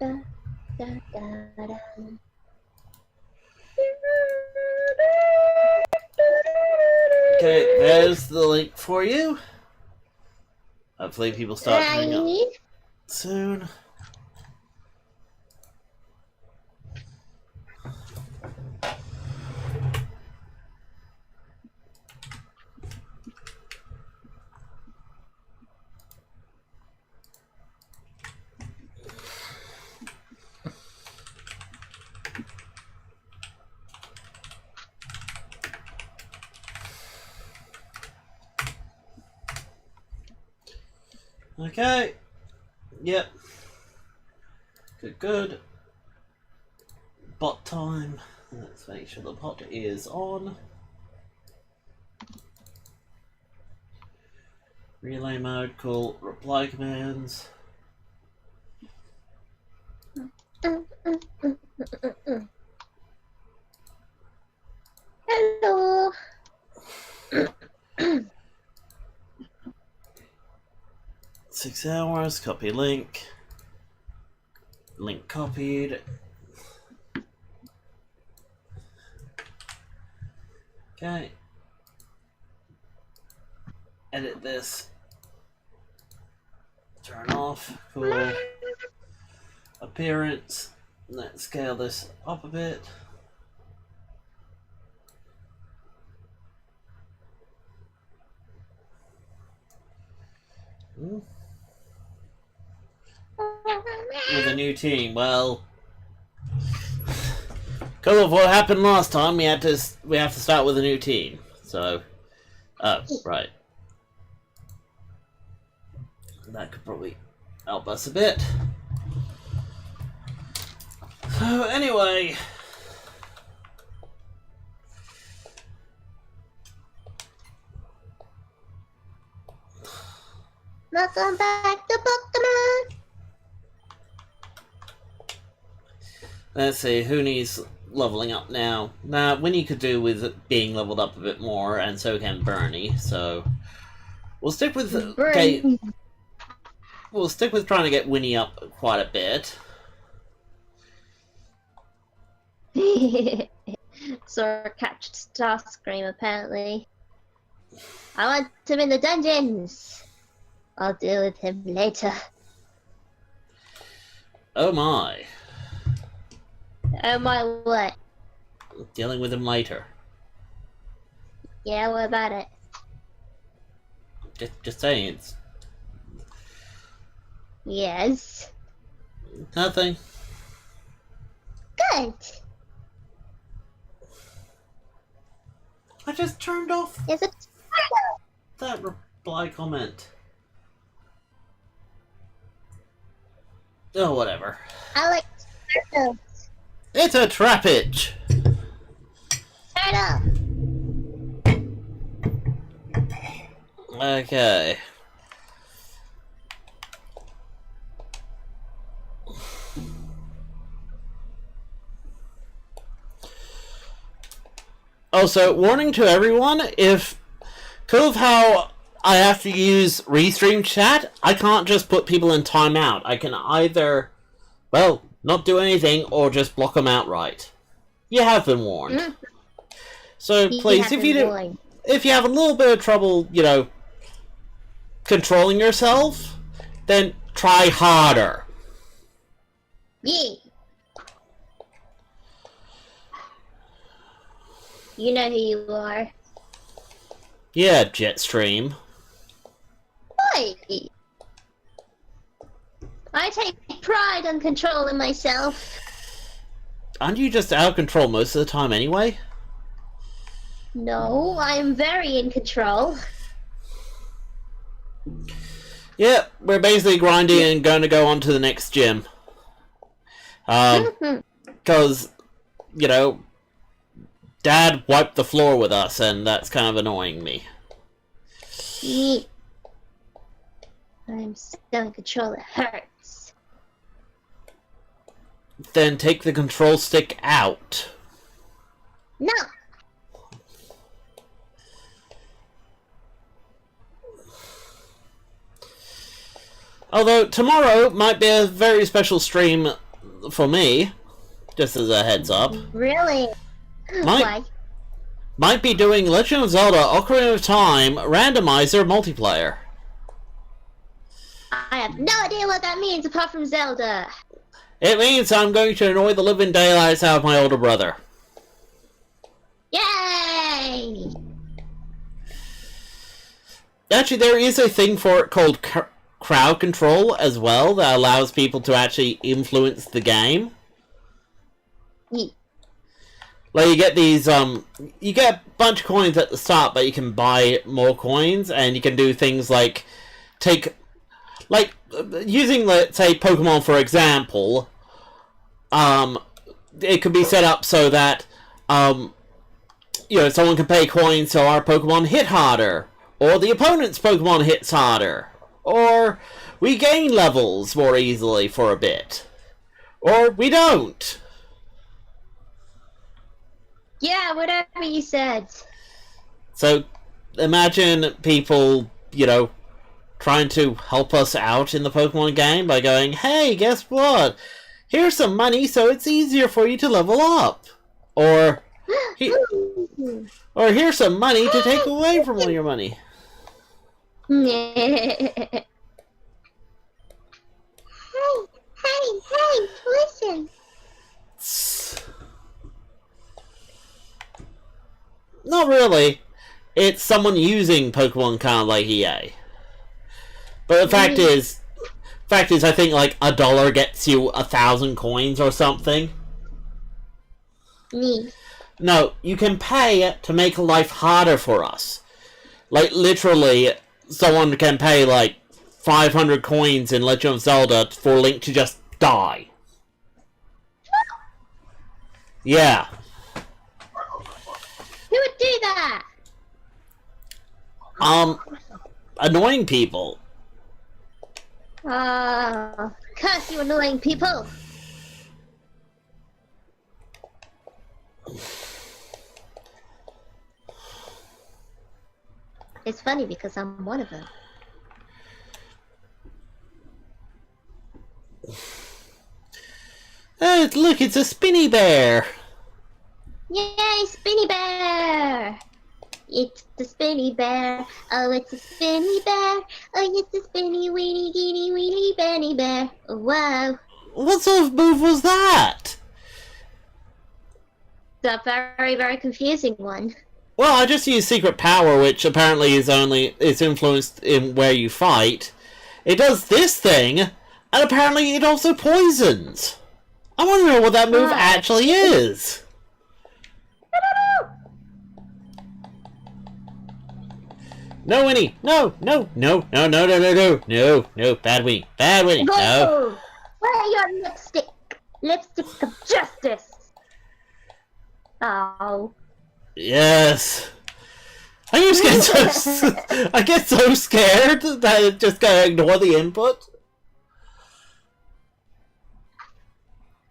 Da, da, da, da. Okay, there's the link for you. Hopefully people start turning up soon. Okay. Yep. Good. Bot time. Let's make sure the bot is on. Relay mode, cool. Reply commands. Hello. 6 hours, copy link. Link copied. Okay. Edit this. Turn off. Cool. Appearance. Let's scale this up a bit. With a new team, well, because of what happened last time, we have to start with a new team. So, oh right, that could probably help us a bit. So anyway, Welcome back to Pokemon. let's see who needs leveling up now. Now, Winnie could do with being leveled up a bit more, and so can Bernie. So we'll stick with we'll stick with trying to get Winnie up quite a bit. Sora captured Starscream, apparently. I want him in the dungeons. I'll deal with him later. Oh my. Oh my, what? Dealing with him later. Yeah, what about it? Just saying, it's Yes. nothing. Good. I just turned off Is it? that reply comment. Oh, whatever. I like turtles. It's a trappage! Turtle. Okay. Also, warning to everyone, because of how I have to use Restream chat, I can't just put people in timeout. I can either, well, not do anything or just block them outright. You have been warned. So please, if you have a little bit of trouble, controlling yourself, then try harder. Yeah. You know who you are. Yeah, Jetstream. Why? I take pride in controlling myself. Aren't you just out of control most of the time anyway? No, I am very in control. Yep, we're basically grinding and going to go on to the next gym. Because, Dad wiped the floor with us, and that's kind of annoying me. I'm still in control, it hurts. Then take the control stick out. No! Although, tomorrow might be a very special stream for me, just as a heads up. Really? Why? Might be doing Legend of Zelda Ocarina of Time randomizer multiplayer. I have no idea what that means apart from Zelda. It means I'm going to annoy the living daylights out of my older brother. Yay! Actually, there is a thing for it called crowd control as well that allows people to actually influence the game. Yeah. Like, you get these, you get a bunch of coins at the start, but you can buy more coins, and you can do things like using, let's say, Pokemon for example, it could be set up so that, someone can pay coins so our Pokemon hit harder, or the opponent's Pokemon hits harder, or we gain levels more easily for a bit, or we don't. Yeah, whatever you said. So, imagine people, trying to help us out in the Pokemon game by going, hey, guess what? Here's some money so it's easier for you to level up. Or here's some money to take away from all your money. Hey, listen. Not really. It's someone using Pokemon kind of like EA. But the fact is, I think like $1 gets you 1,000 coins or something. No, you can pay to make life harder for us. Like, literally, someone can pay like 500 coins in Legend of Zelda for Link to just die. Yeah. Who would do that? Annoying people. Curse you annoying people. It's funny because I'm one of them. Oh, look, it's a spinny bear. Yay, spinny bear! It's the spinny bear. Oh, it's a spinny bear. Oh, it's a spinny weeny geeny weeny benny bear. Whoa. What sort of move was that? It's a very, very confusing one. Well, I just used Secret Power, which apparently is influenced in where you fight. It does this thing, and apparently it also poisons. I want to know what that move actually is. No, Winnie! No! Bad Winnie! No! Wear your lipstick! Lipstick of justice! Oh. Yes! I get so scared that I just gotta ignore the input.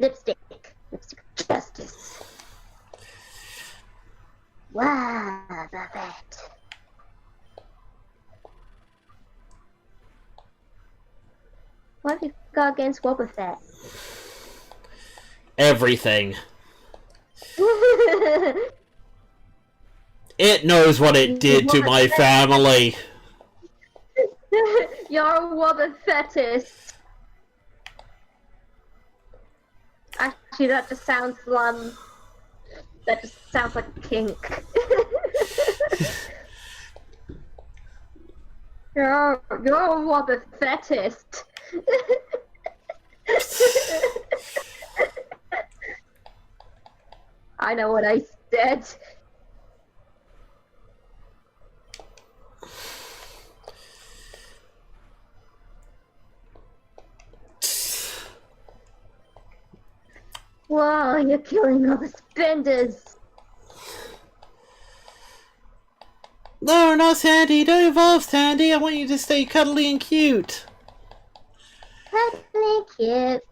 Lipstick of justice. Wow, that. What have you got against Wobbuffet? Everything. It knows what it did to my family. You're a Wobbuffetist. Actually, that just sounds that just sounds like a kink. You're a Wobbuffetist. I know what I said. Whoa, you're killing all the spenders. No, not Sandy. Don't evolve, Sandy. I want you to stay cuddly and cute. Cuddly cute.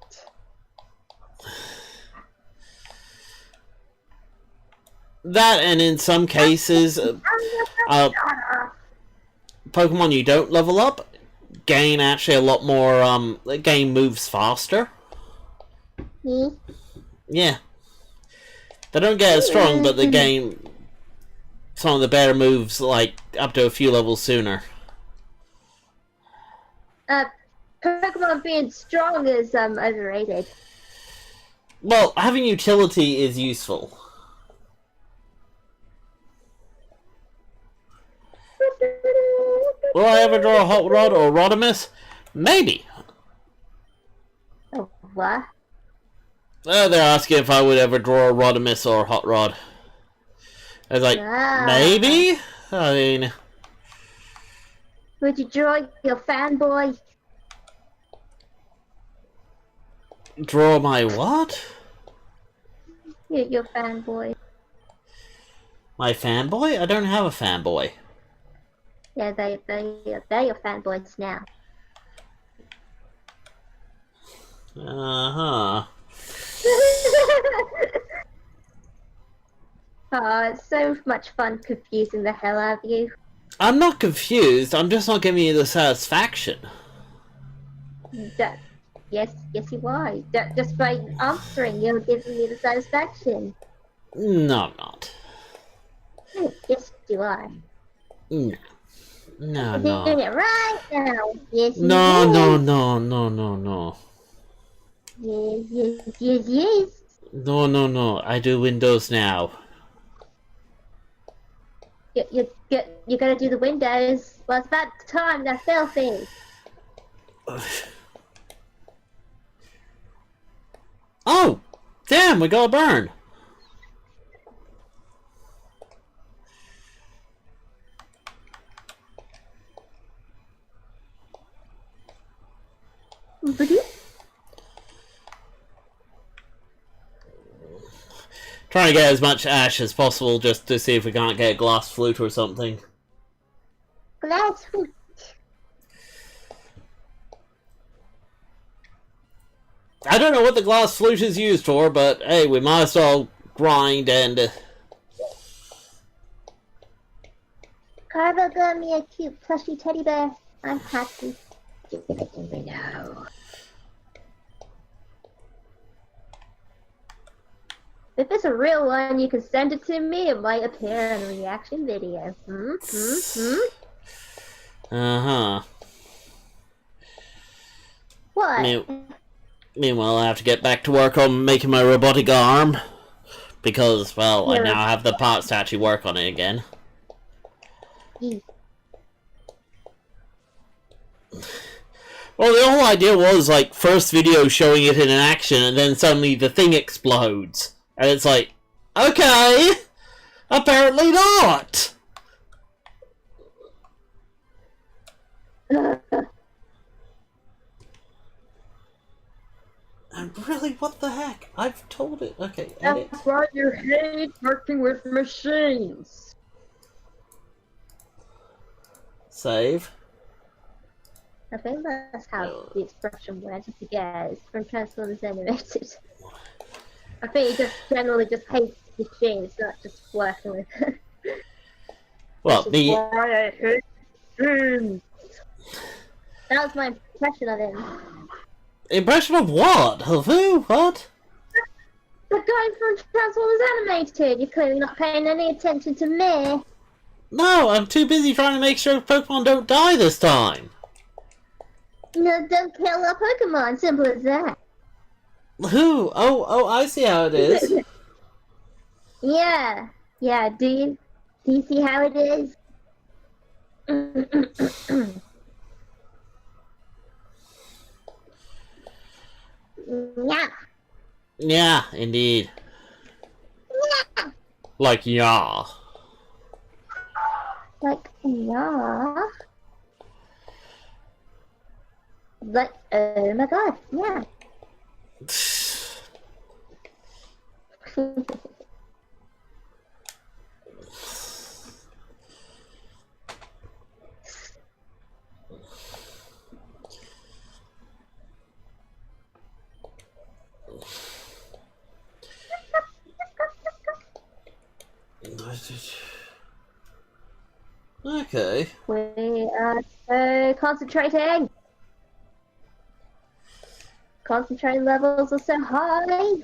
That, and in some cases, Pokemon you don't level up gain actually a lot more, game moves faster. Hmm? Yeah. They don't get as strong, but they gain some of the better moves, like, up to a few levels sooner. Pokemon being strong is overrated. Well, having utility is useful. Will I ever draw a Hot Rod or Rodimus? Maybe. Oh, what? They're asking if I would ever draw a Rodimus or a Hot Rod. I was like, maybe? I mean... Would you draw your fanboy? Draw my what? Your fanboy. My fanboy? I don't have a fanboy. Yeah, they're your fanboys now. Uh-huh. Oh, it's so much fun confusing the hell out of you. I'm not confused, I'm just not giving you the satisfaction. Yes, you are. Just by answering, you're giving me the satisfaction. No, I'm not. Yes, you are. No. No, You're no. doing it right now. Yes, No, you no, is. no, no, no, no. Yes. No, no, no. I do Windows now. You gotta do the windows. Well, it's about time that selfie. Oh! Damn, we got a burn! Trying to get as much ash as possible just to see if we can't get a glass flute or something. Glass flute. I don't know what the glass flute is used for, but hey, we might as well grind and... Carvo got me a cute plushy teddy bear. I'm happy. Give it to me now. If it's a real one, you can send it to me. It might appear in a reaction video. Uh-huh. What? Meanwhile, I have to get back to work on making my robotic arm. Because, well, I now have the parts to actually work on it again. Well, the whole idea was, like, first video showing it in action, and then suddenly the thing explodes. And it's like, okay! Apparently not! And really, what the heck? I've told it. Okay, edit. That's why you hate working with machines. Save. I think that's how the expression went, I guess, from Transformers Animated. I think he just generally just hates machines, not just working with it. Well, Which is why I hate machines. That was my impression of him. Impression of what? Of who? What? The guy from Transformers Animated! You're clearly not paying any attention to me. No, I'm too busy trying to make sure Pokemon don't die this time. No, don't kill our Pokemon, simple as that. Who? Oh, I see how it is. Yeah, do you see how it is? Yeah. Yeah, indeed. Yeah. Like, yeah. Like, yeah. Like, oh my god, yeah. Okay. We are so concentrating. concentration levels are so high.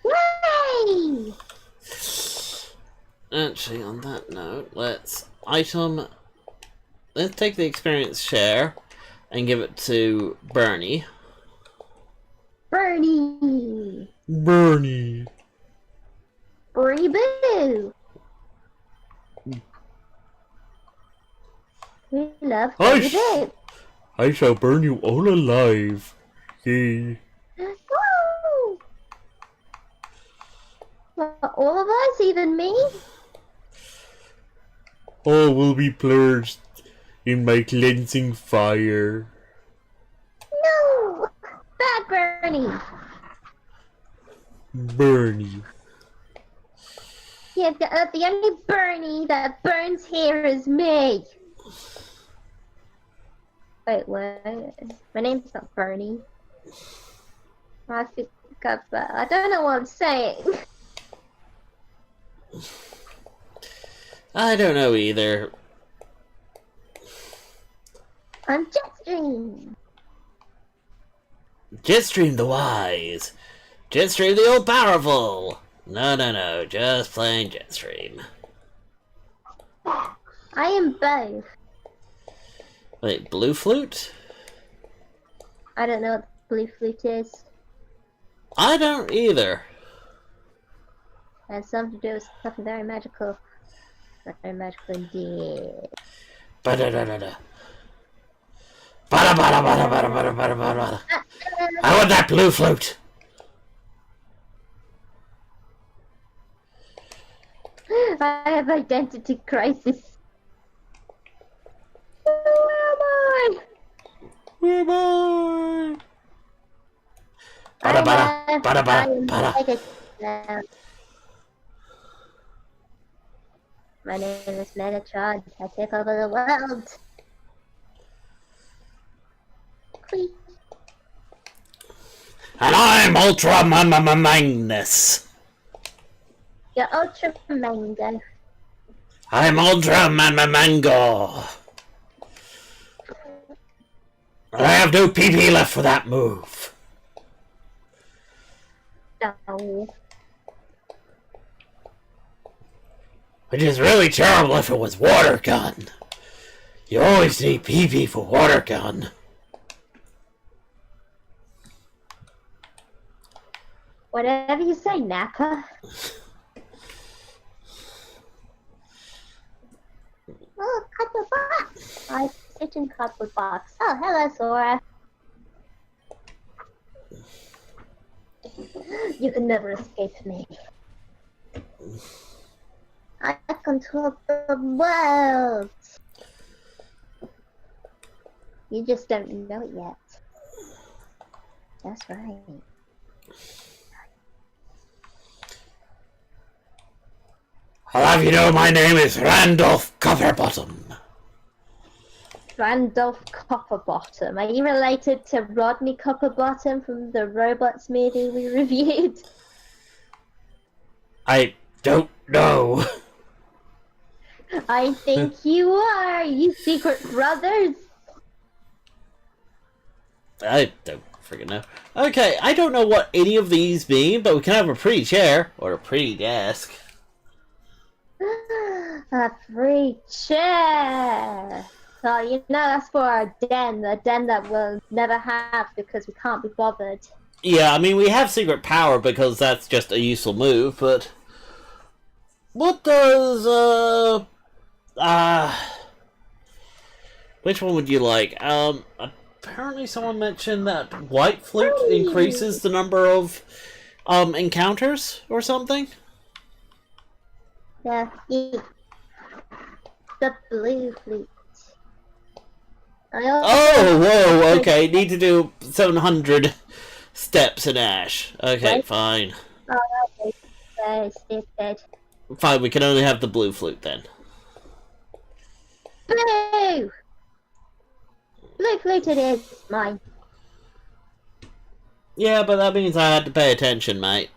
Yay! Actually, on that note, let's take the experience share and give it to Bernie. Bernie! Bernie! Bernie Boo! We love Bernie Boo! I shall burn you all alive. Yay. Woo! Well, all of us, even me? All will be purged in my cleansing fire. No! Bad Bernie! Bernie. Yeah, the only Bernie that burns here is me. Wait, what? My name's not Bernie. I think I don't know what I'm saying. I don't know either. I'm Jetstream. Jetstream the wise. Jetstream the all powerful. No, just plain Jetstream. I am both. Wait, blue flute? I don't know what the blue flute is. I don't either. It has something to do with something very magical. Very magical indeed. Ba-da-da-da-da. Ba-da-ba-da-ba-da-ba-da-ba-da-ba-da-ba-da. I want that blue flute. I have identity crisis. Where am I? Where am I? I am Ba-da-ba-da. Megatron. My name is Megatron. I take over the world. Please. And I'm Ultra Magnus. You're Ultra Mango. I'm Ultra Mango. I have no PP left for that move. No. Which is really terrible if it was water gun. You always need PP for water gun. Whatever you say, Nappa. Oh, cardboard box! I sit in cardboard box. Oh, hello, Sora. You can never escape me. I control the world. You just don't know it yet. That's right. I'll have you know my name is Randolph Copperbottom. Randolph Copperbottom. Are you related to Rodney Copperbottom from the Robots movie we reviewed? I don't know. I think you are, you secret brothers. I don't freaking know. Okay, I don't know what any of these mean, but we can have a pretty chair or a pretty desk. A free chair. So you know that's for our den, the den that we'll never have because we can't be bothered. Yeah, I mean we have secret power because that's just a useful move, but what does which one would you like? Apparently someone mentioned that white flute increases the number of encounters or something. The blue flute. Oh, whoa, okay. Need to do 700 steps in Ash. Okay, What? fine. Oh, okay. Very stupid. Fine, we can only have the blue flute then. Blue! Blue flute it is. Mine. Yeah, but that means I had to pay attention, mate.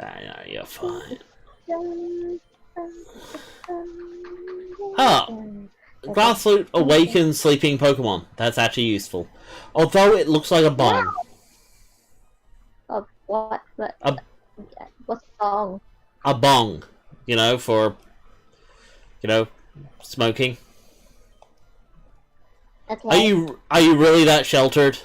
I know, you're fine. Huh. Grassloot awakens sleeping Pokemon. That's actually useful. Although it looks like a bong. Oh, what? What's wrong? A bong. You know, for... You know, smoking. Okay. Are you really that sheltered?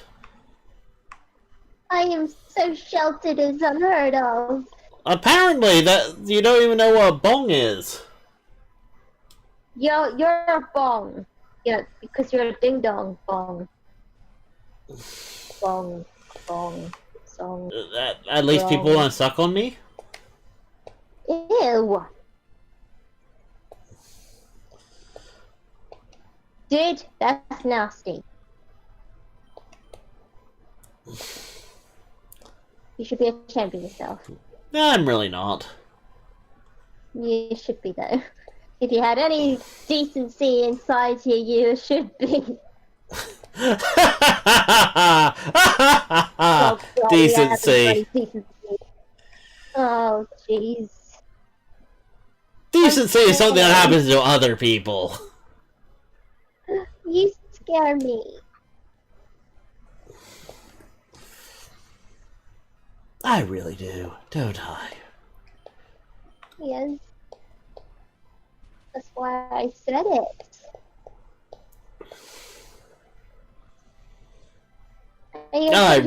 I am so sheltered as unheard of. Apparently, that you don't even know what a bong is. You're a bong. Yeah, because you're a ding dong bong. Bong, bong, song. At least people Bong. want to suck on me? Ew. Dude, that's nasty. You should be ashamed of yourself. No, I'm really not. You should be, though. If you had any decency inside you, you should be. Oh, God, Decency. Decency. Oh, jeez. Decency is something that happens to other people. You scare me. I really do, don't I? Yes. That's why I said it. I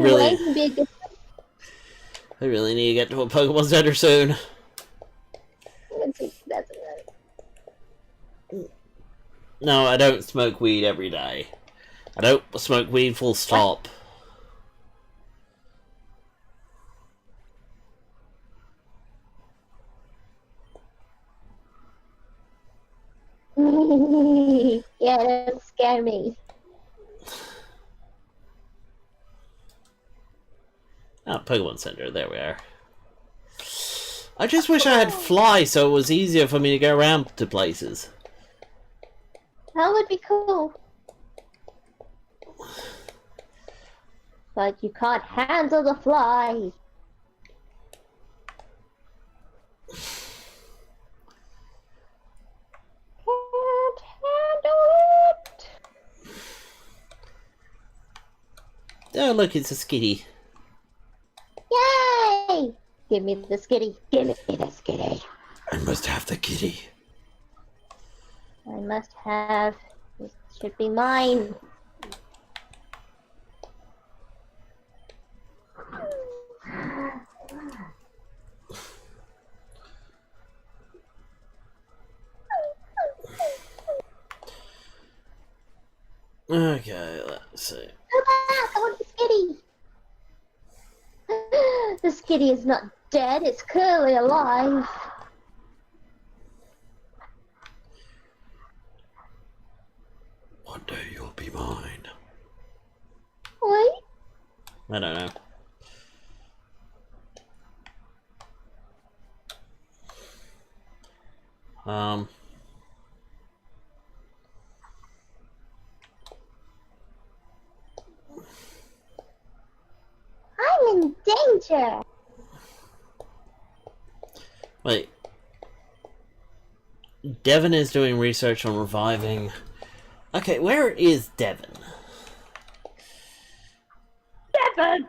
really need to get to a Pokemon Center soon. No, I don't smoke weed every day. I don't smoke weed full stop. Yeah, don't scare me. Oh, Pokemon Center, there we are. I just wish I had Fly so it was easier for me to go around to places. That would be cool. But you can't handle the fly. Can't handle it. Oh, look, it's a Skitty. Yay! Give me the skitty. Give me the skitty. I must have the kitty. I must have. This should be mine. Okay, let's see. Come back! I want the skitty. The skitty is not dead. It's clearly alive. One day you'll be mine. Wait. I don't know. I'm in danger. Wait. Devin is doing research on reviving... Okay, where is Devin? Devin!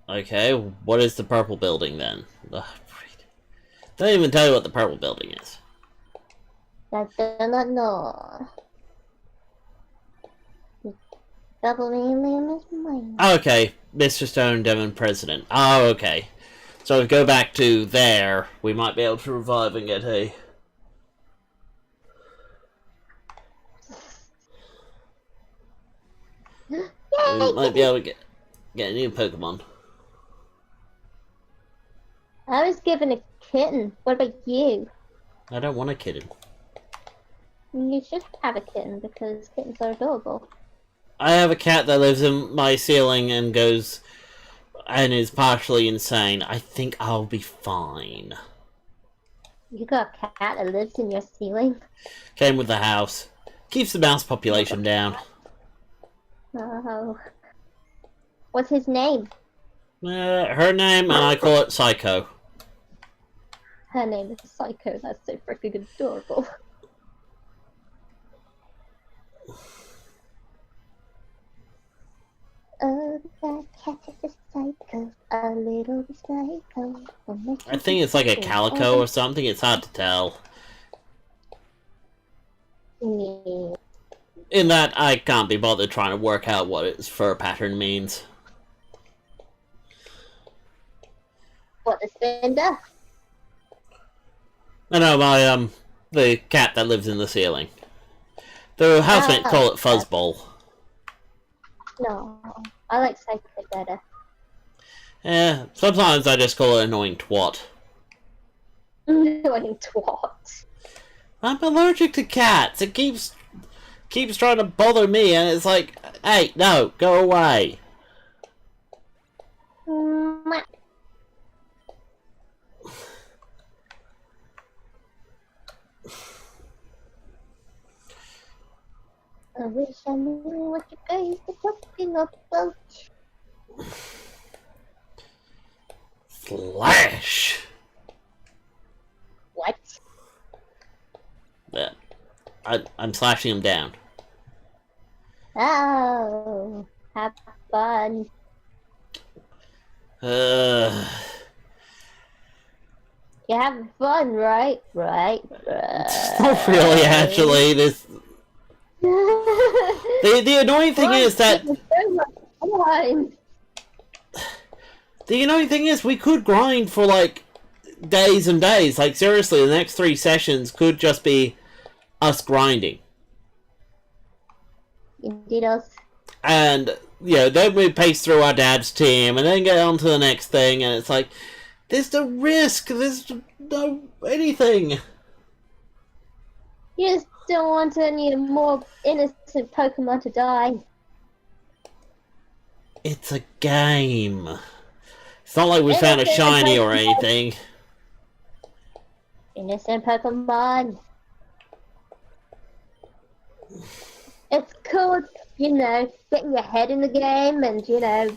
Okay, what is the purple building then? Ugh, don't even tell you what the purple building is. I do not know. Double name is mine. Okay, Mr. Stone, Devon, President. Oh, okay. So if we go back to there, we might be able to revive and get a... We might be able to get a new Pokemon. I was given a kitten. What about you? I don't want a kitten. You should have a kitten because kittens are adorable. I have a cat that lives in my ceiling and goes... and is partially insane. I think I'll be fine. You got a cat that lives in your ceiling? Came with the house. Keeps the mouse population down. Oh. What's his name? Her name, and I call it Psycho. Her name is Psycho. That's so freaking adorable. Oh, that cat is a psycho, a little psycho. I think it's like a calico or something. It's hard to tell. Yeah. In that, I can't be bothered trying to work out what its fur pattern means. What, the spender? I know, the cat that lives in the ceiling. The housemates call it Fuzzball. No, I like Psycho better. Yeah, sometimes I just call it annoying twat. Annoying twat. I'm allergic to cats. It keeps trying to bother me, and it's like, hey, no, go away. I wish I knew what you guys were talking about. Slash. What? Yeah, I'm slashing him down. Oh, have fun. You're having fun, right? Right. not really, actually. This. The annoying thing is that. The annoying thing is we could grind for like days and days. Like seriously, the next 3 sessions could just be us grinding. Indeed, us. And then we pace through our dad's team and then get on to the next thing, and it's like there's no risk, there's no anything. You just don't want any more innocent Pokemon to die. It's a game. It's not like we found a shiny or anything. Innocent Pokemon. It's cool, getting your head in the game and,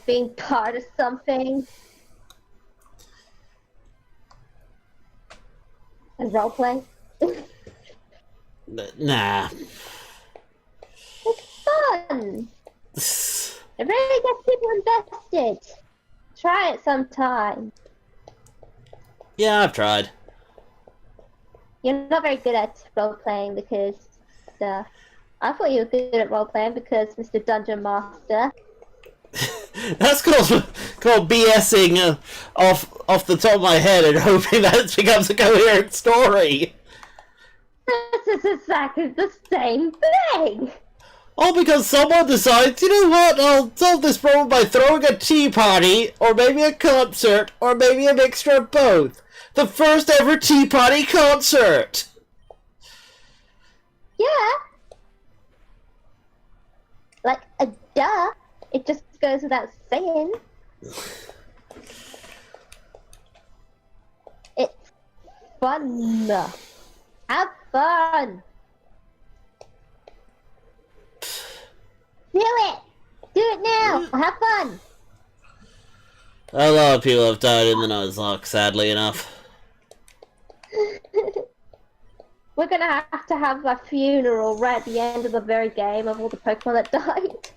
being part of something. And roleplay. Nah. It's fun. It really gets people invested. Try it sometime. Yeah, I've tried. You're not very good at role-playing because I thought you were good at role-playing because Mr. Dungeon Master. That's called BSing off the top of my head and hoping that it becomes a coherent story. This is exactly the same thing! All because someone decides, you know what, I'll solve this problem by throwing a tea party, or maybe a concert, or maybe a mixture of both. The first ever tea party concert! Yeah. Like, duh. It just goes without saying. It's fun. Have fun. Do it! Do it now! Have fun! A lot of people have died in the Nuzlocke, sadly enough. We're gonna have to have a funeral right at the end of the very game of all the Pokemon that died.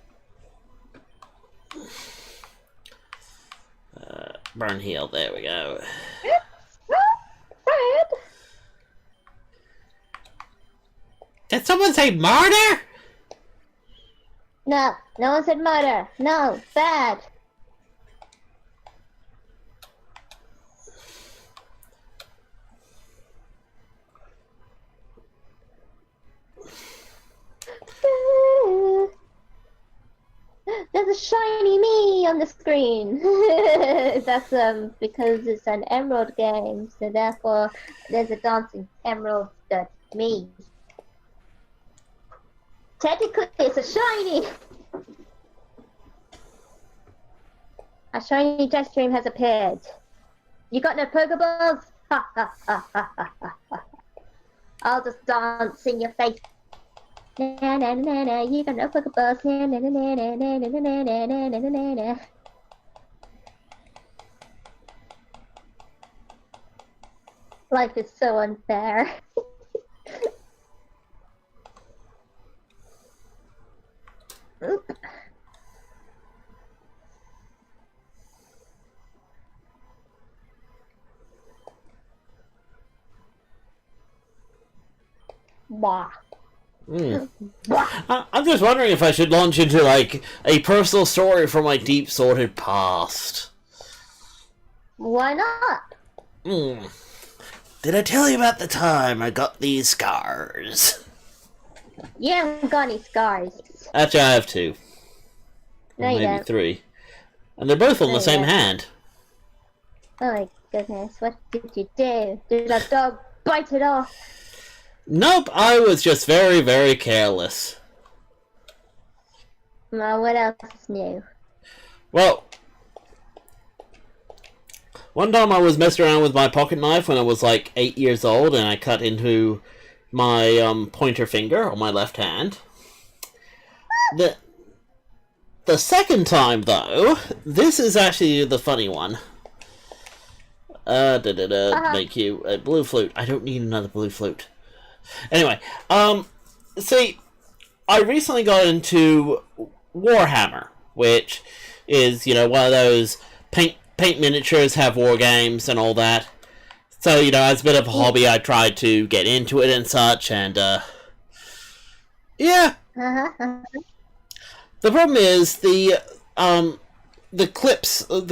Burn heal, there we go. Fred! Did someone say murder? No, no one said murder. No, bad. There's a shiny me on the screen. That's because it's an Emerald game, so therefore there's a dancing Emerald that's me. Technically, it's a shiny. A shiny Jetstream has appeared. You got no Pokeballs? Ha ha ha ha ha ha. I'll just dance in your face. Na na na na, you gonna fuck a bus. Na na na na na na na na na na na na. Life is so unfair. Oop. Bah. I'm just wondering if I should launch into, like, a personal story from my deep, sordid past. Why not? Did I tell you about the time I got these scars? You haven't got any scars. Actually, I have 2. No, Or you maybe don't. 3. And they're both on No, the you same don't. hand. Oh my goodness, what did you do? Did that dog bite it off? Nope, I was just very, very careless. Well, what else is new? Well, one time I was messing around with my pocket knife when I was like 8 years old, and I cut into my pointer finger on my left hand. The second time, though, this is actually the funny one. Make you a blue flute. I don't need another blue flute. Anyway, see, I recently got into Warhammer, which is, you know, one of those paint miniatures, have war games and all that. So, you know, as a bit of a hobby, I tried to get into it and such, and, yeah. The problem is the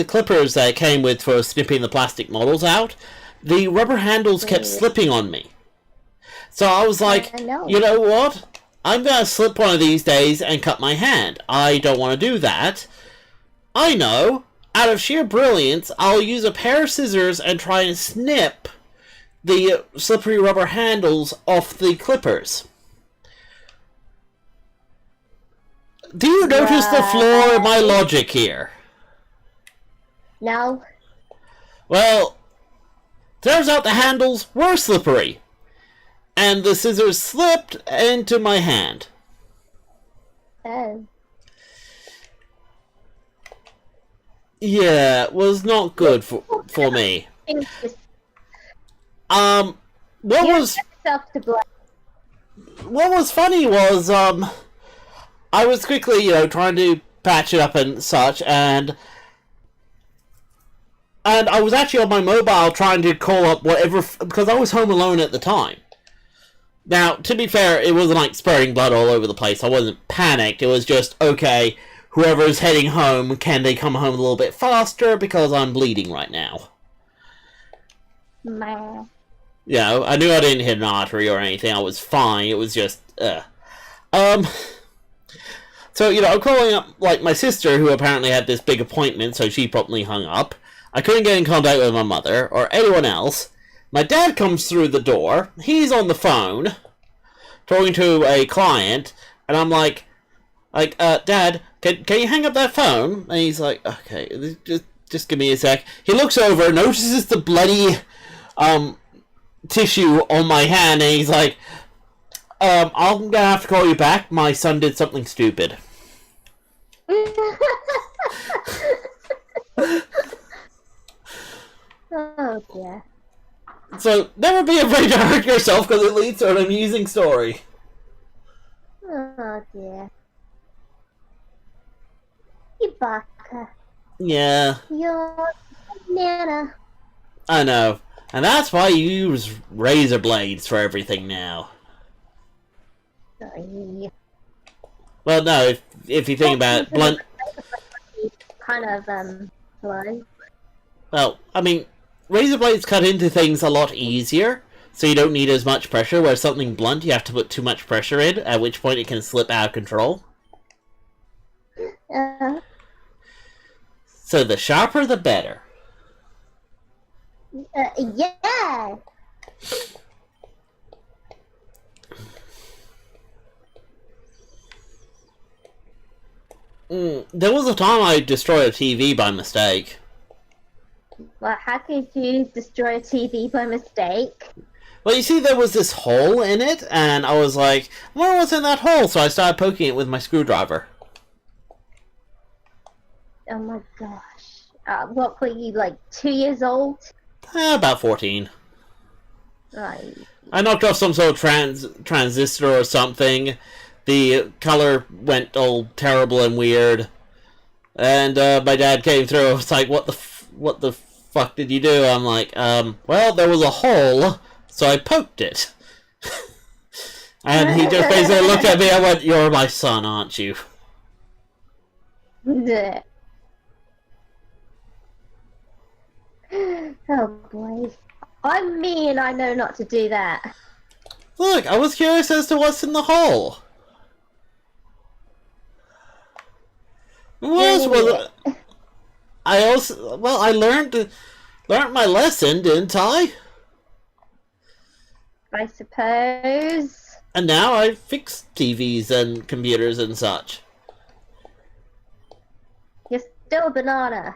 clippers that it came with for snipping the plastic models out, the rubber handles kept slipping on me. So I was like, you know what? I'm gonna slip one of these days and cut my hand. I don't want to do that. I know. Out of sheer brilliance, I'll use a pair of scissors and try and snip the slippery rubber handles off the clippers. Do you notice the flaw in my logic here? No. Well, turns out the handles were slippery, and the scissors slipped into my hand. Oh. Yeah, it was not good for me. What was funny was, I was quickly, you know, trying to patch it up and such, and I was actually on my mobile trying to call up whatever, because I was home alone at the time. Now, to be fair, it wasn't like spurting blood all over the place. I wasn't panicked. It was just, okay, whoever's heading home, can they come home a little bit faster, because I'm bleeding right now. Meh. You know, I knew I didn't hit an artery or anything. I was fine. It was just, So, you know, I'm calling up, like, my sister, who apparently had this big appointment, so she promptly hung up. I couldn't get in contact with my mother, or anyone else. My dad comes through the door. He's on the phone, talking to a client, and I'm like, Dad, can you hang up that phone? And he's like, okay, just give me a sec. He looks over, notices the bloody, tissue on my hand, and he's like, I'm gonna have to call you back. My son did something stupid. Oh dear. So, never be afraid to hurt yourself, because it leads to an amusing story. Oh dear. Ibaka. Yeah. You're Nana. I know. And that's why you use razor blades for everything now. Sorry. Well, no, if you think about it, blunt... Kind of, blood. Well, I mean, razor blades cut into things a lot easier, so you don't need as much pressure, where something blunt you have to put too much pressure in, at which point it can slip out of control. So the sharper the better. Yeah! There was a time I destroyed a TV by mistake. Well, how could you destroy a TV by mistake? Well, you see, there was this hole in it, and I was like, what was in that hole? So I started poking it with my screwdriver. Oh my gosh. What were you, like, 2 years old? About 14. Right. I knocked off some sort of transistor or something. The color went all terrible and weird. And my dad came through. I was like, what the fuck did you do? I'm like, well, there was a hole, so I poked it. And he just basically looked at me and went, you're my son, aren't you? Oh boy. I'm me and I know not to do that. Look, I was curious as to what's in the hole. What else was it? I learned my lesson, didn't I? I suppose. And now I fix TVs and computers and such. You're still a banana.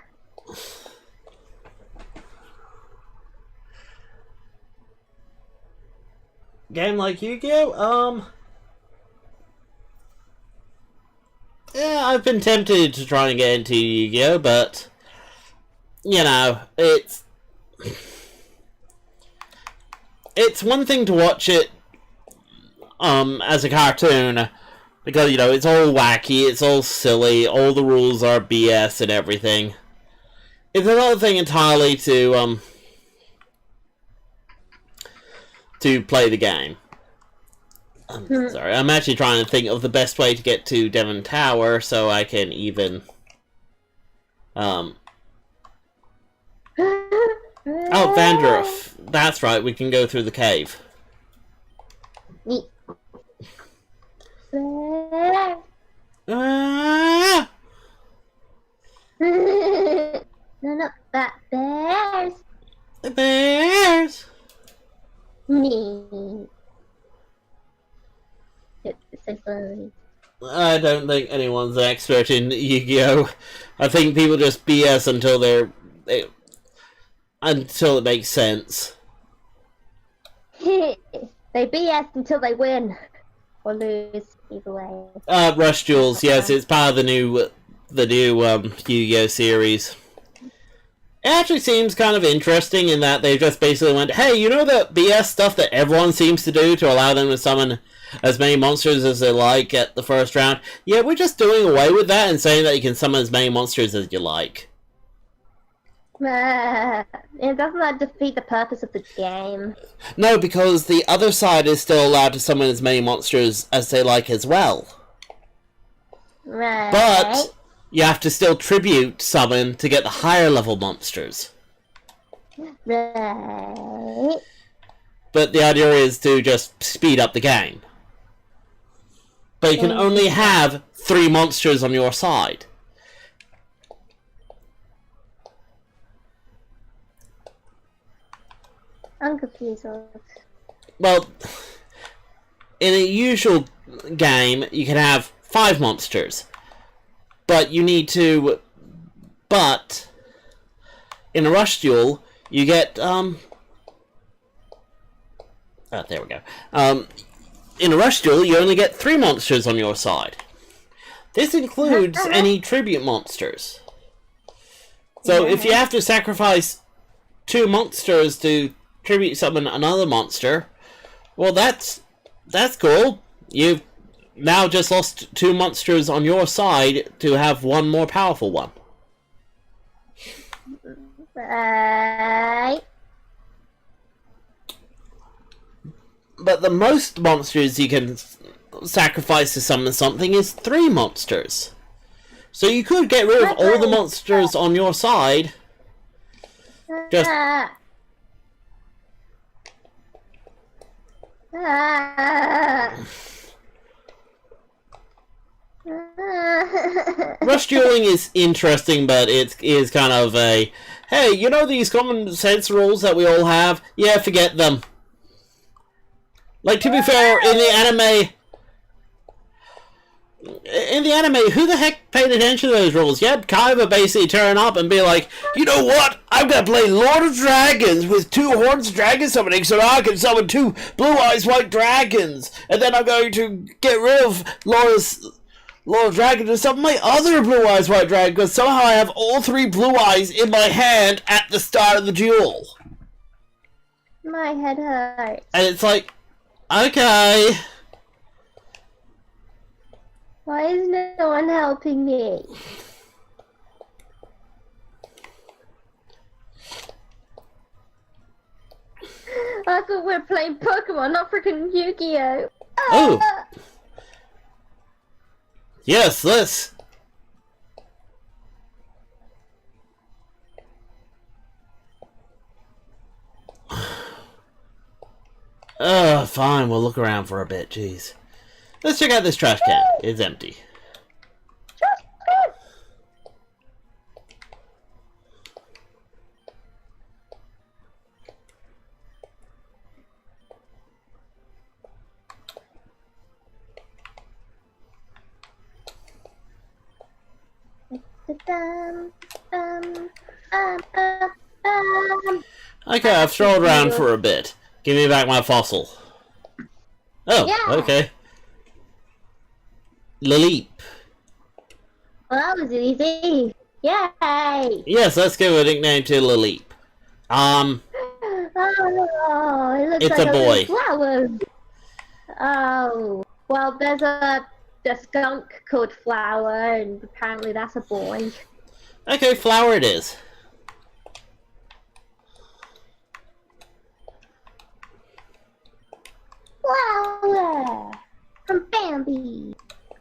Game like Yu-Gi-Oh? Yeah, I've been tempted to try and get into Yu-Gi-Oh, but you know, it's one thing to watch it as a cartoon, because you know, it's all wacky, it's all silly, all the rules are BS and everything. It's another thing entirely to play the game. Sorry, I'm actually trying to think of the best way to get to Devon Tower so I can even oh, Vandruff. That's right, we can go through the cave. Neat. Ah! No, that bears. The bears! Me. It's so funny. I don't think anyone's an expert in Yu-Gi-Oh! I think people just BS until it makes sense. They BS until they win. Or lose, either way. Rush Duels, yes, it's part of the new Yu-Gi-Oh! Series. It actually seems kind of interesting in that they just basically went, hey, you know the BS stuff that everyone seems to do to allow them to summon as many monsters as they like at the first round? Yeah, we're just doing away with that and saying that you can summon as many monsters as you like. It doesn't that defeat the purpose of the game? No, because the other side is still allowed to summon as many monsters as they like as well. Right. But you have to still tribute summon to get the higher level monsters. Right. But the idea is to just speed up the game. But you can only have 3 monsters on your side. I'm confused. Well, in a usual game, you can have 5 monsters. But you need to... But in a Rush Duel, you get... Oh, there we go. In a Rush Duel, you only get 3 monsters on your side. This includes any tribute monsters. So if you have to sacrifice 2 monsters to tribute summon another monster, well, that's cool. You've now just lost 2 monsters on your side to have 1 more powerful one. Right. But the most monsters you can sacrifice to summon something is 3 monsters. So you could get rid of all the monsters on your side. Just... Rush dueling is interesting, but it is kind of a, hey, you know these common sense rules that we all have? Yeah, forget them. Like, to be fair, in the anime, in the anime, who the heck paid attention to those rules? You had Kaiba basically turn up and be like, you know what? I'm gonna play Lord of Dragons with 2 horns dragon summoning so I can summon 2 blue eyes white dragons. And then I'm going to get rid of Lord of Dragons and summon my other blue eyes white dragon because somehow I have all 3 blue eyes in my hand at the start of the duel. My head hurts. And it's like, okay. Why is no one helping me? I thought we were playing Pokemon, not freaking Yu-Gi-Oh! Oh! Yes, this. Fine, we'll look around for a bit, jeez. Let's check out this trash can. It's empty. Okay, I've strolled around for a bit. Give me back my fossil. Oh, yeah. Okay. Laleep. Well, that was easy. Yay! Yes, let's give a nickname to Laleep. Oh, it looks It's like a boy. Flower. Oh, well, there's a skunk called Flower, and apparently that's a boy. Okay, flower it is. Flower from Bambi.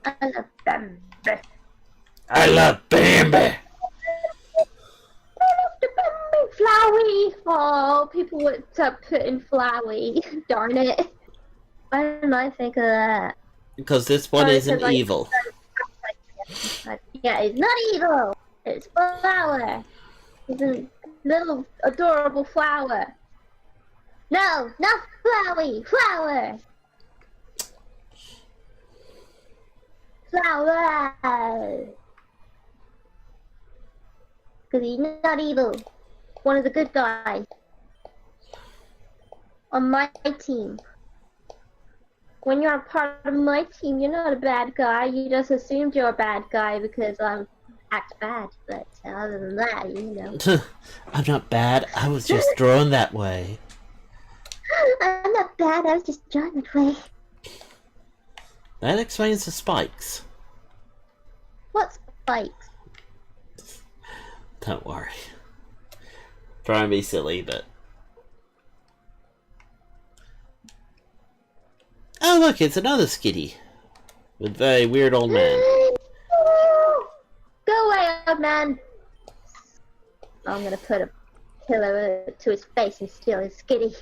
I love Bambi. I love Bambi. Flowey! Oh, people would stop putting Flowey. Darn it. Why didn't I think of that? Because this one isn't evil. Yeah, it's not evil. It's Flower. It's a little adorable flower. No, not Flowey. Flower. Flower. Because he's not evil. One of the good guys. On my team. When you're a part of my team, you're not a bad guy. You just assumed you're a bad guy because I'm act bad. But other than that, you know. I'm not bad. I was just drawn that way. I'm not bad. I was just drawn that way. That explains the spikes. What spikes? Don't worry. Try and be silly, but... Oh look, it's another Skitty. With a weird old man. Go away, old man! I'm gonna put a pillow to his face and steal his Skitty.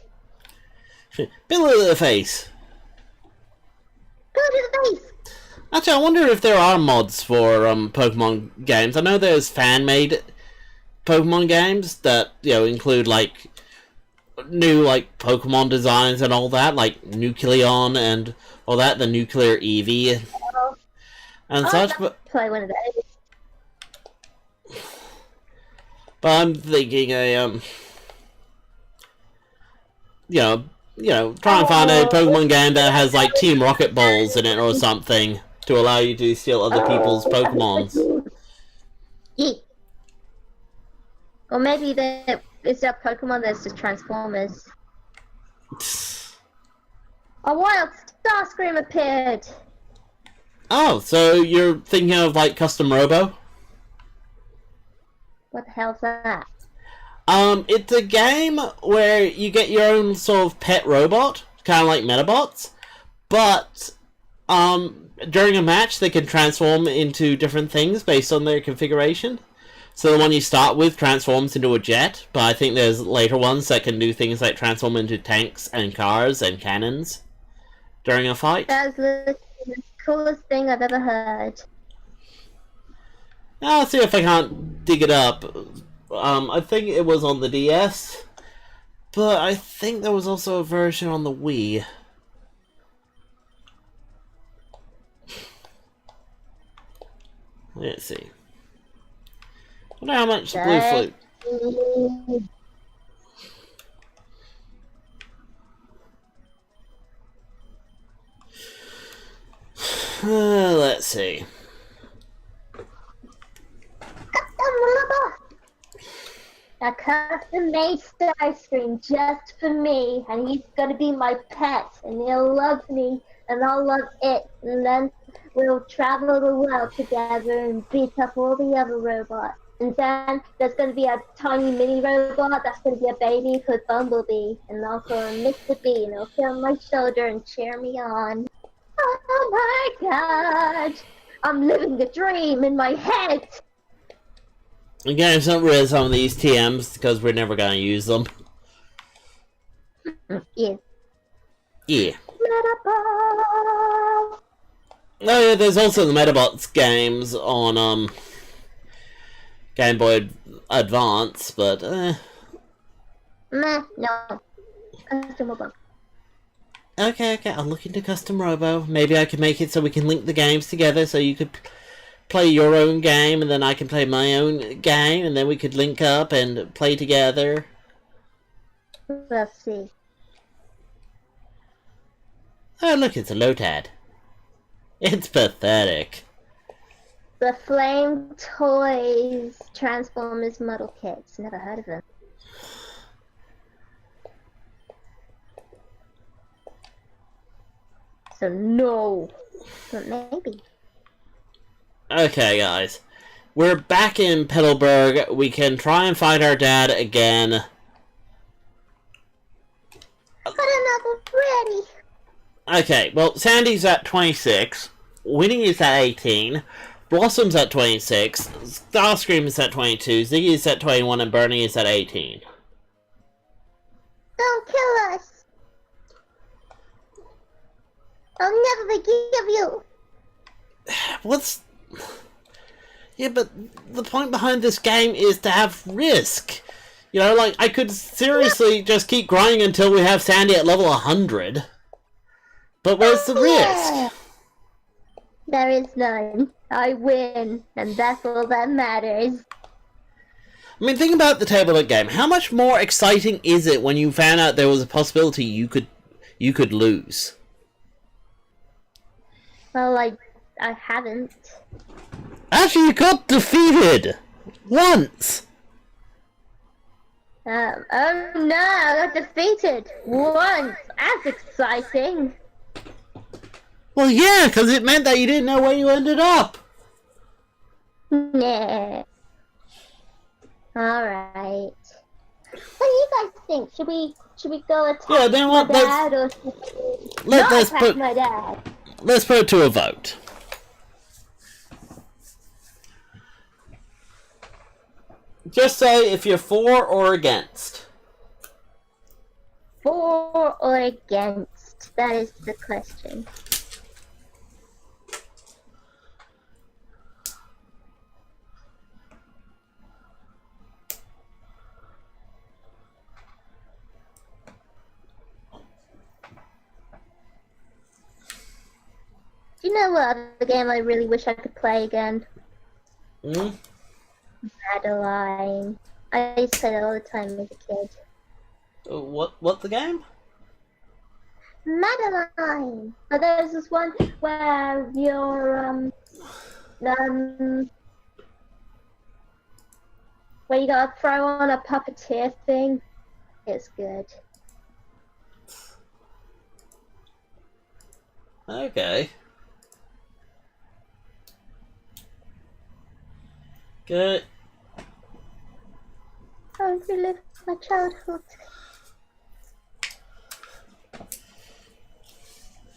Pillow to the face. Pillow to the face! Actually, I wonder if there are mods for Pokemon games. I know there's fan-made Pokemon games that, you know, include like new like Pokemon designs and all that, like Nucleon and all that, the Nuclear Eevee and such. But play one of those. But I'm thinking try and find a Pokemon game that has like Team Rocket Balls in it or something to allow you to steal other people's Pokemons. Yeah. Or maybe it's a Pokemon that's just Transformers. A wild Starscream appeared! Oh, so you're thinking of like Custom Robo? What the hell's that? It's a game where you get your own sort of pet robot, kind of like Metabots, but during a match they can transform into different things based on their configuration. So the one you start with transforms into a jet, but I think there's later ones that can do things like transform into tanks and cars and cannons during a fight. That's the coolest thing I've ever heard. I'll see if I can't dig it up. I think it was on the DS, but I think there was also a version on the Wii. Let's see. I wonder how much the blue flute. Let's see. A custom-made Starscream just for me, and he's gonna be my pet, and he'll love me, and I'll love it, and then we'll travel the world together and beat up all the other robots. And then there's gonna be a tiny mini robot that's gonna be a baby called Bumblebee, and also a Mr. B, and he'll sit on my shoulder and cheer me on. Oh my god! I'm living the dream in my head! I'm getting some rid of some of these TMs because we're never going to use them. Yeah. Yeah. Oh yeah, there's also the Metabots games on Game Boy Advance, but Meh, no. Custom Robo. Okay, I'll look into Custom Robo. Maybe I can make it so we can link the games together so you could play your own game and then I can play my own game and then we could link up and play together. We'll see. Oh look, it's a Lotad. It's pathetic. The Flame Toys Transformers Model Kits. Never heard of them. So no. But maybe. Okay, guys. We're back in Petalburg. We can try and find our dad again. Put another ready. Okay, well, Sandy's at 26. Winnie is at 18. Blossom's at 26. Starscream is at 22. Ziggy is at 21. And Bernie is at 18. Don't kill us. I'll never forgive you. What's... Yeah, but the point behind this game is to have risk. You know, like, I could seriously just keep grinding until we have Sandy at level 100. But where's the risk? There is none. I win, and that's all that matters. I mean, think about the tabletop game. How much more exciting is it when you found out there was a possibility you could lose? Well, I haven't. Actually, you got defeated! Once! Oh no, I got defeated once. That's exciting. Well, yeah, because it meant that you didn't know where you ended up. Nah. Alright. What do you guys think? Should we go attack Yeah, then what? my dad or not attack my dad? Let's put it to a vote. Just say if you're for or against. For or against? That is the question. Do you know what other game I really wish I could play again? Hmm? Madeline. I used to play that all the time as a kid. What the game? Madeline! Oh, there's this one where you're, where you gotta throw on a puppeteer thing. It's good. Okay. Good. I relive my childhood.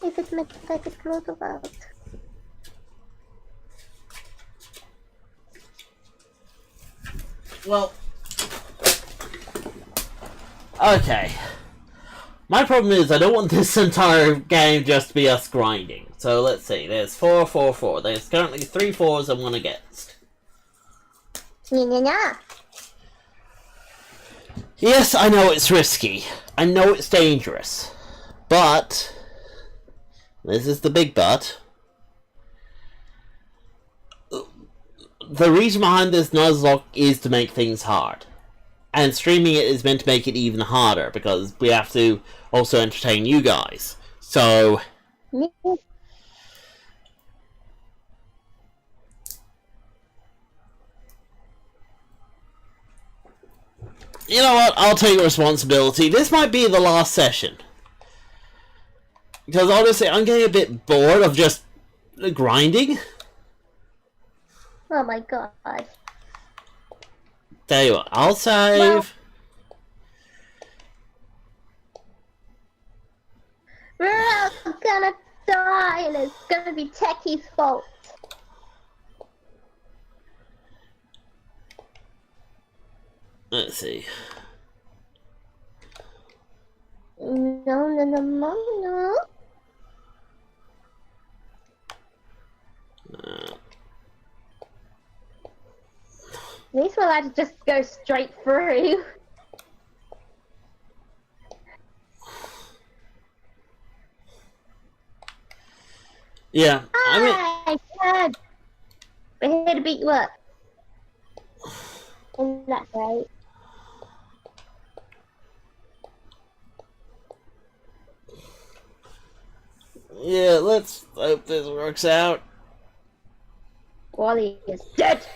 If it meant that I could rule the world. Well, okay. My problem is I don't want this entire game just to be us grinding. So let's see. There's 4, 4, 4. There's currently 3 4s and 1 against. Yeah. Yes, I know it's risky. I know it's dangerous. But, this is the big but. the reason behind this Nuzlocke is to make things hard. And streaming it is meant to make it even harder, because we have to also entertain you guys. So... You know what? I'll take responsibility. This might be the last session. Because honestly, I'm getting a bit bored of just grinding. Oh my god. Tell you what, I'll save. We're all gonna die and it's gonna be Techie's fault. Let's see. No. At least we're allowed to just go straight through. Yeah, I mean... We're here to beat you up. Isn't that right? Yeah, let's hope this works out. Wally is dead!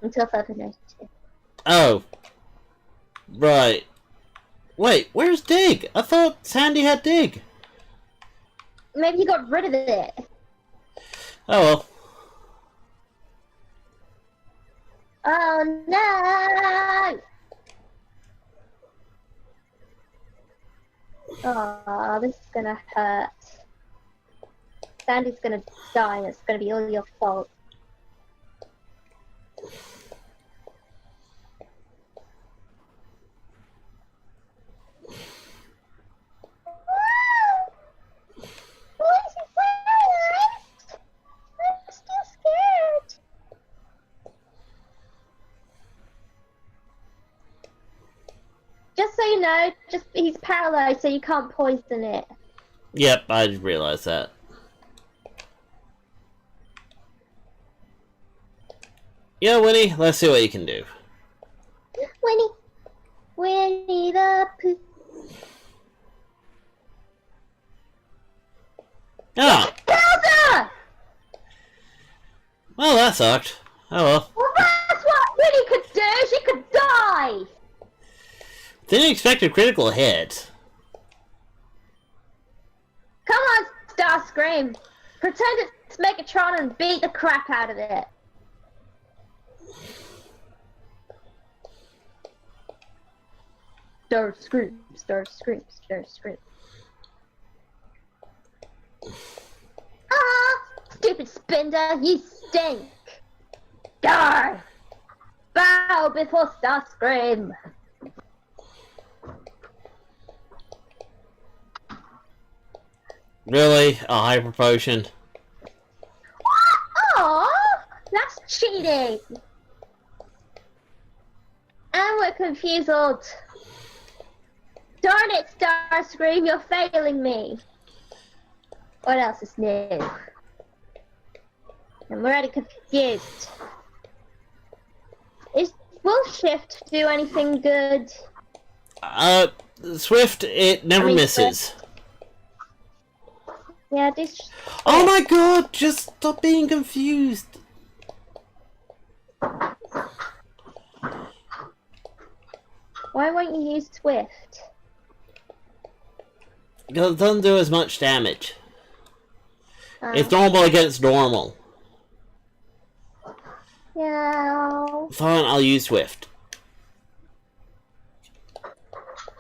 Until further notice. Oh. Right. Wait, where's Dig? I thought Sandy had Dig. Maybe he got rid of it. Oh well. Oh no! Oh, this is gonna hurt. Sandy's gonna die and it's gonna be all your fault. Just so you know, he's paralyzed, so you can't poison it. Yep, I realized that. Yeah, Winnie, let's see what you can do. Winnie the Pooh. Ah! Zelda! Well, that sucked. Oh well. Well, that's what Winnie could do! She could die! Didn't expect a critical hit. Come on, Starscream. Pretend it's Megatron and beat the crap out of it. Starscream, Starscream, Starscream. Ah! Stupid Spinda, you stink! Die! Bow before Starscream! Really? A hyper potion? Aww! That's cheating! And we're confused. Darn it, Starscream, you're failing me! What else is new? I'm already confused. Will Shift do anything good? Swift, it never misses. Swift. Yeah, this. Oh my god, just stop being confused. Why won't you use Swift? Because it doesn't do as much damage. It's normal against normal. Yeah. Fine, I'll use Swift.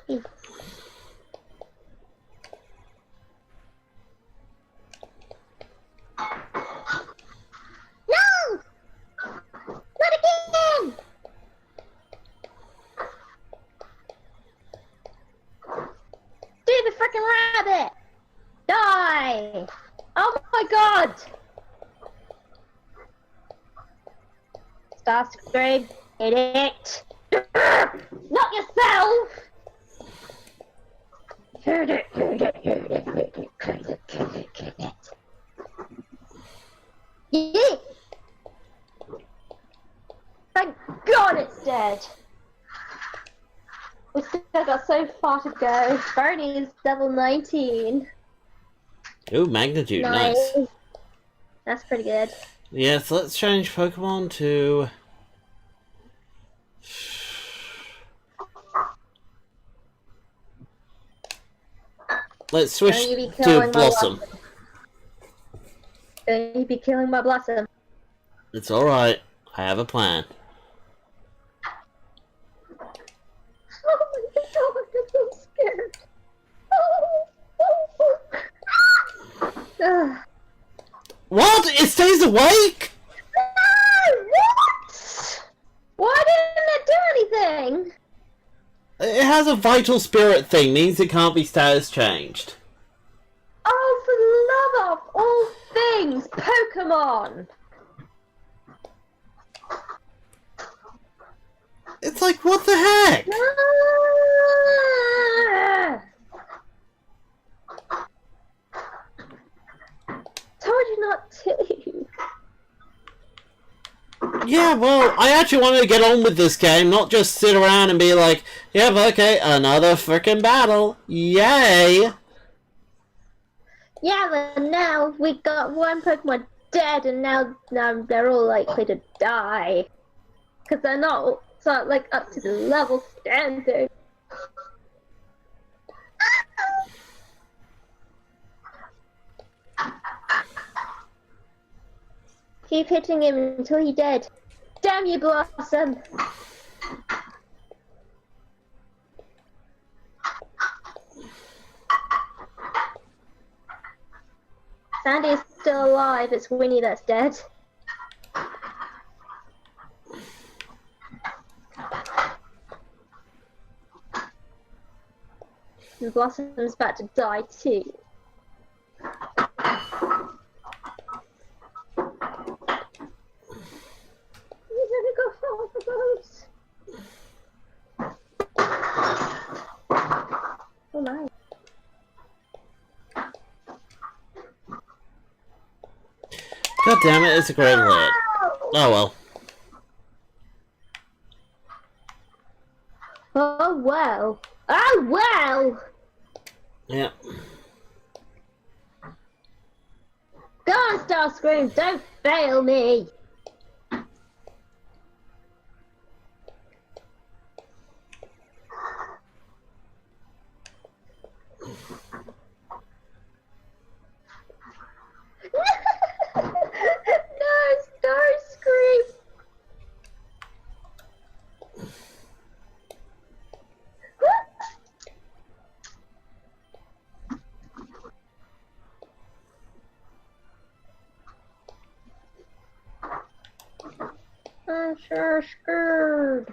No! Not again! Stupid frickin' rabbit! Die! Oh my god! Starscream, hit it! Not yourself! Hit it, hit it, hit it, hit it, hit it, hit it, hit it. Yeah! dead. We've still got so far to go. Barney is level 19. Ooh, magnitude, nice. That's pretty good. Yes, let's change Pokemon to... Let's switch to Blossom. Don't you be killing my Blossom. It's alright. I have a plan. Oh my god, I'm so scared. What? It stays awake? No! What? Why didn't it do anything? It has a vital spirit thing, means it can't be status changed. Oh, for the love of all things, Pokemon! It's like, what the heck? Told you not to. Yeah, well, I actually wanted to get on with this game, not just sit around and be like, yep, okay, another frickin' battle. Yay! Yeah, but now we got one Pokemon dead, and now they're all likely to die. Because they're not like up to the level standard. Keep hitting him until he's dead. Damn you, Blossom! Sandy is still alive, it's Winnie that's dead. And Blossom's about to die too. He's gonna go fall for those. Oh my. God damn it, it's a great hit. Oh well. Oh wow. Oh wow! Yeah. Go on, Starscream, don't fail me! No, Starscream! I'm so scared.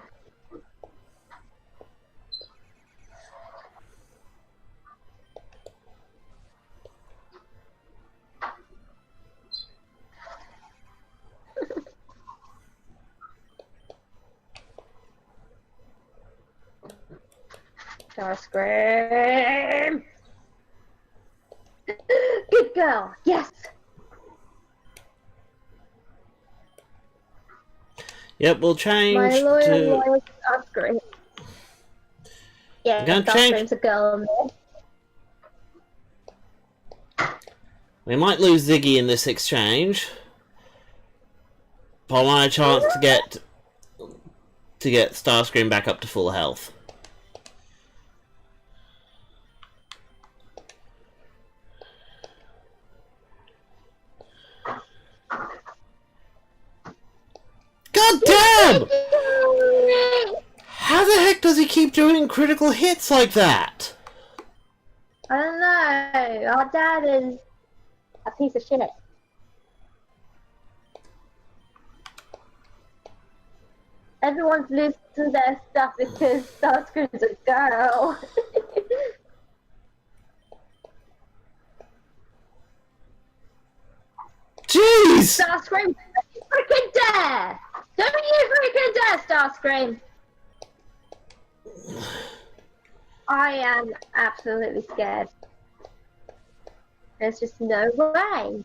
Starscream! Good girl, yes! Yep, we'll change My to... loyal Starscream. Yeah, Gonna Starscream's change... a girl on there. We might lose Ziggy in this exchange. But I want a chance to get Starscream back up to full health. God damn! How the heck does he keep doing critical hits like that? I don't know. Our dad is a piece of shit. Everyone's losing their stuff because Starscream's a girl. Jeez! Starscream, don't you freaking dare! Don't you freaking dare, Starscream! I am absolutely scared. There's just no way.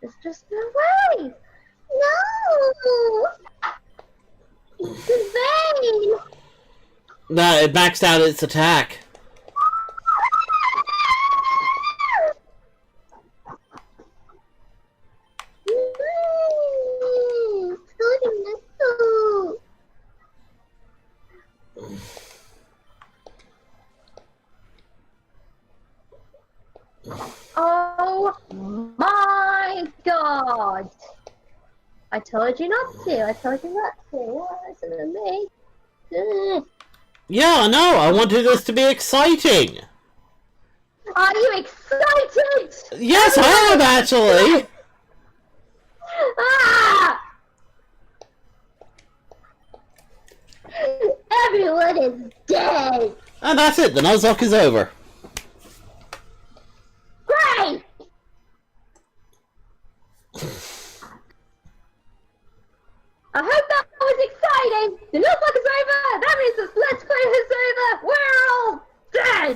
There's just no way. No! It's insane! No, it maxed out its attack. Oh my god! I told you not to. I told you not to. Listen to me. Ugh. Yeah, I know. I wanted this to be exciting. Are you excited? Yes, I am actually. Ah! Everyone is dead. And that's it. The Nuzlocke is over. Great. I hope that was exciting. The Nuzlocke is over. That means this Let's Play is over. We're all dead.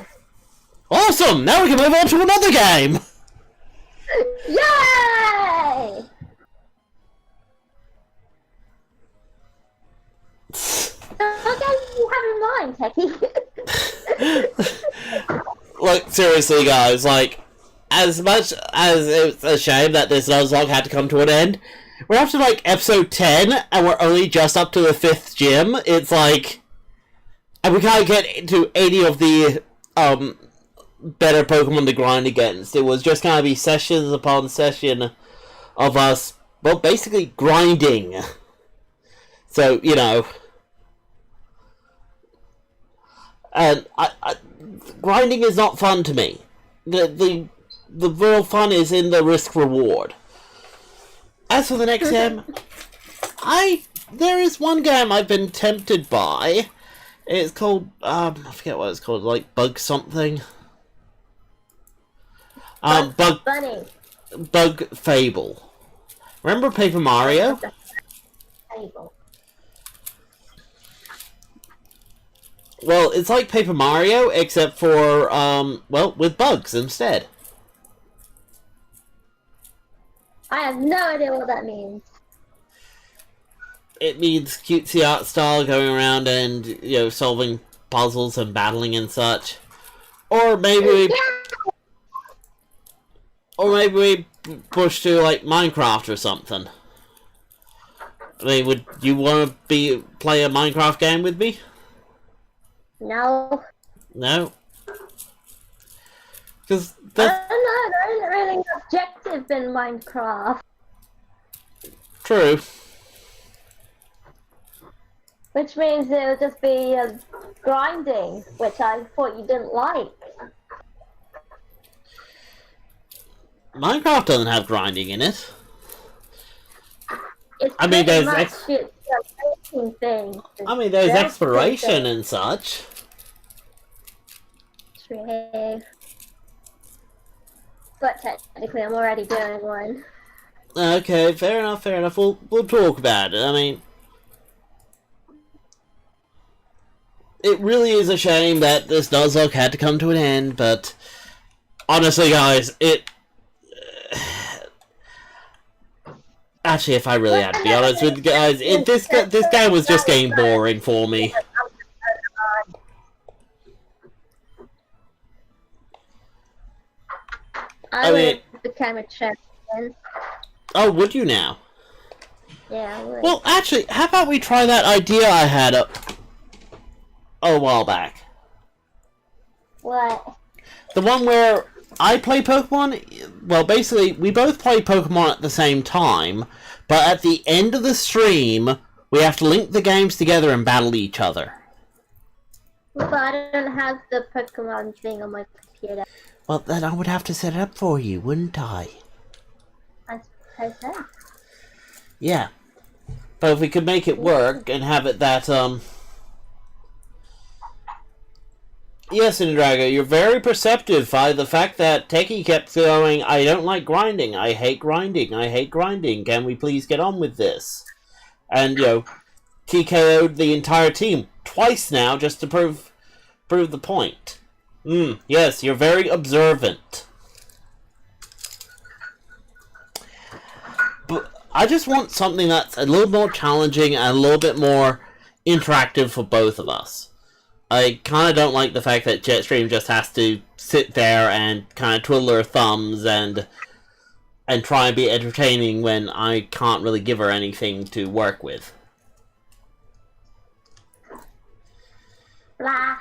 Awesome! Now we can move on to another game! Yay! What game do you have in mind, Techie? Like, seriously, guys, like, as much as it's a shame that this Nuzlocke had to come to an end, we're up to, like, episode 10, and we're only just up to the 5th gym. It's like... And we can't get into any of the, better Pokemon to grind against. It was just gonna be sessions upon session of us, well, basically grinding. So, you know... And grinding is not fun to me. The real fun is in the risk reward. As for the next game, there is one game I've been tempted by. It's called I forget what it's called, like Bug something. Bug Fable. Remember Paper Mario? Fable. Well, it's like Paper Mario, except for, well, with bugs instead. I have no idea what that means. It means cutesy art style, going around and, you know, solving puzzles and battling and such. Or maybe we push to, like, Minecraft or something. I mean, would you want to play a Minecraft game with me? No. No? Because I don't know, there isn't really an objective in Minecraft. True. Which means it would just be grinding, which I thought you didn't like. Minecraft doesn't have grinding in it. It's I mean, pretty there's much it's making things. I mean, there's exploration and such. True. But technically, I'm already doing one. Okay, fair enough, fair enough. We'll talk about it. I mean, it really is a shame that this Nuzlocke had to come to an end, but honestly, guys, actually, if I really had to be honest with you guys, this game was just getting boring for me. I would become a champion. Oh, would you now? Yeah, I would. Well, actually, how about we try that idea I had a while back? What? The one where I play Pokemon? Well, basically, we both play Pokemon at the same time, but at the end of the stream, we have to link the games together and battle each other. But I don't have the Pokemon thing on my computer. Well, then I would have to set it up for you, wouldn't I? I suppose so. Yeah. But if we could make it work and have it that, Yes, Indrago, you're very perceptive by the fact that Techie kept going, I don't like grinding, I hate grinding, I hate grinding, can we please get on with this? And, you know, TKO'd the entire team twice now just to prove the point. Yes, you're very observant. But I just want something that's a little more challenging and a little bit more interactive for both of us. I kind of don't like the fact that Jetstream just has to sit there and kind of twiddle her thumbs and try and be entertaining when I can't really give her anything to work with. Blah.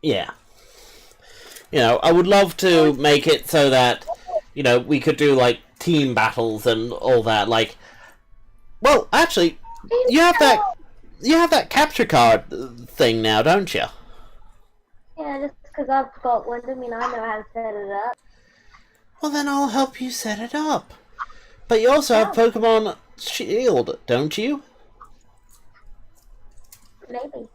Yeah. You know, I would love to make it so that, you know, we could do, like, team battles and all that, like... Well, actually, you have that capture card thing now, don't you? Yeah, just because I've got one doesn't mean I know how to set it up. Well, then I'll help you set it up. But you also have Pokemon Shield, don't you? Maybe.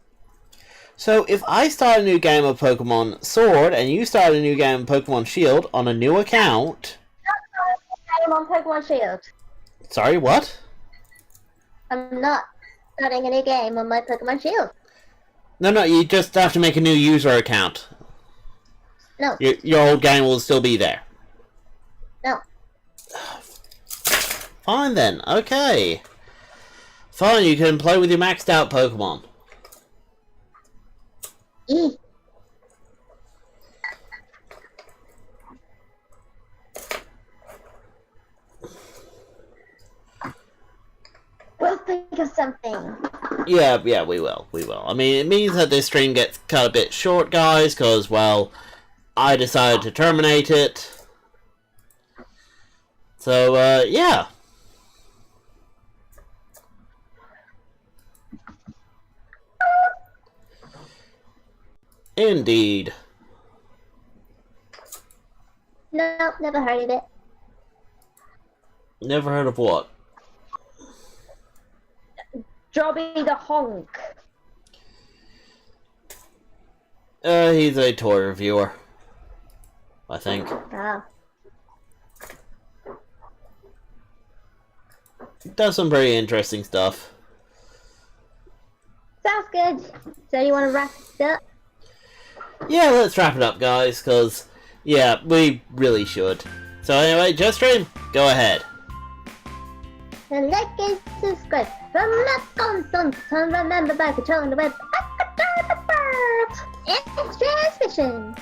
So if I start a new game of Pokemon Sword and you start a new game of Pokemon Shield on a new account... I'm on Pokemon Shield. Sorry, what? I'm not starting a new game on my Pokemon Shield. No, you just have to make a new user account. No. Your old game will still be there. No. Fine then, okay. Fine, you can play with your maxed out Pokemon. E. We'll think of something. Yeah, we will. I mean, it means that this stream gets cut a bit short, guys, because, well, I decided to terminate it. So, yeah. Indeed. No, never heard of it. Never heard of what? Jobby the Honk. He's a toy reviewer. I think. Oh. Does some pretty interesting stuff. Sounds good. So you want to wrap it up? Yeah, let's wrap it up, guys, because, yeah, we really should. So anyway, Jetstream, go ahead. And like and subscribe from that constant. Remember by controlling the web and transmission.